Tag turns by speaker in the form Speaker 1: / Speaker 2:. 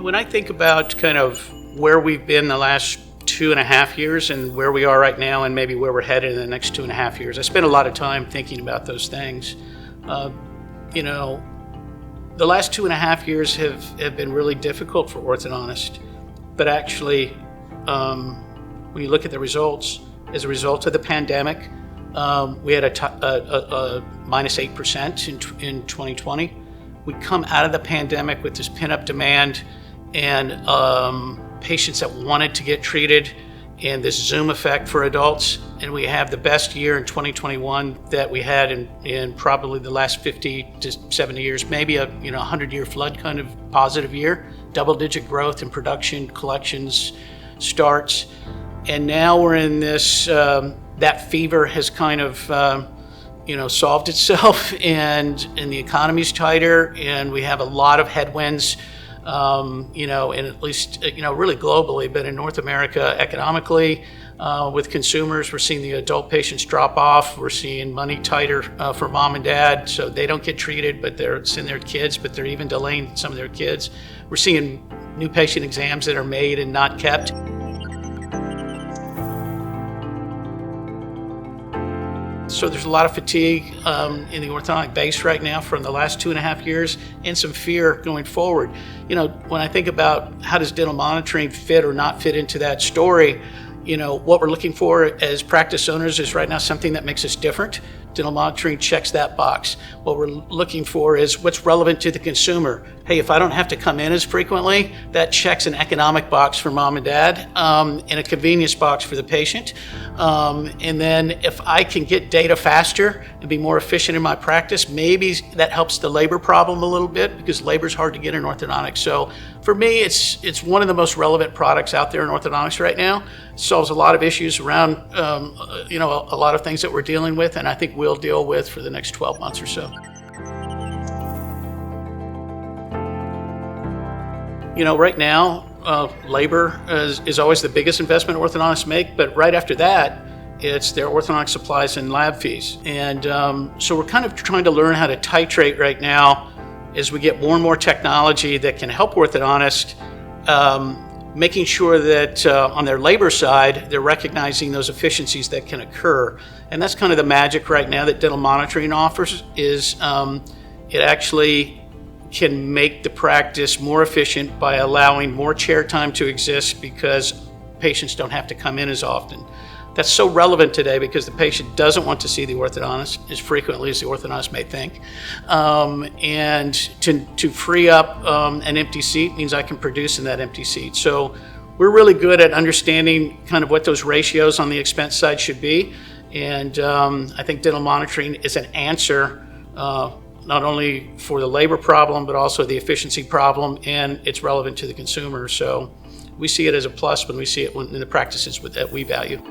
Speaker 1: When I think about kind of where we've been the last 2.5 years and where we are right now and maybe where we're headed in the next 2.5 years, I spent a lot of time thinking about those things. The last 2.5 years have been really difficult for orthodontists, but actually, when you look at the results, as a result of the pandemic, we had a minus 8% in 2020. We come out of the pandemic with this pent-up demand and patients that wanted to get treated and this Zoom effect for adults. And we have the best year in 2021 that we had in probably the last 50 to 70 years, maybe a 100-year flood kind of positive year, double-digit growth in production, collections, starts. And now we're in this, that fever has kind of solved itself and the economy's tighter and we have a lot of headwinds, and at least, really globally, but in North America economically, with consumers, we're seeing the adult patients drop off. We're seeing money tighter for mom and dad, so they don't get treated, but they're sending their kids, but they're even delaying some of their kids. We're seeing new patient exams that are made and not kept. So there's a lot of fatigue in the orthodontic base right now from the last 2.5 years and some fear going forward. When I think about how does dental monitoring fit or not fit into that story, what we're looking for as practice owners is right now something that makes us different. Dental monitoring checks that box. What we're looking for is what's relevant to the consumer. Hey, if I don't have to come in as frequently, that checks an economic box for mom and dad and a convenience box for the patient. And then if I can get data faster and be more efficient in my practice, maybe that helps the labor problem a little bit because labor is hard to get in orthodontics. So for me, it's one of the most relevant products out there in orthodontics right now. It solves a lot of issues around, a lot of things that we're dealing with, and I think we'll deal with for the next 12 months or so. Right now, labor is always the biggest investment orthodontists make, but right after that, it's their orthodontic supplies and lab fees. And so we're kind of trying to learn how to titrate right now as we get more and more technology that can help orthodontists, making sure that on their labor side, they're recognizing those efficiencies that can occur. And that's kind of the magic right now that dental monitoring offers is it actually can make the practice more efficient by allowing more chair time to exist because patients don't have to come in as often. That's so relevant today because the patient doesn't want to see the orthodontist as frequently as the orthodontist may think. And to free up an empty seat means I can produce in that empty seat. So we're really good at understanding kind of what those ratios on the expense side should be. And I think dental monitoring is an answer not only for the labor problem, but also the efficiency problem, and it's relevant to the consumer. So we see it as a plus when we see it in the practices that we value.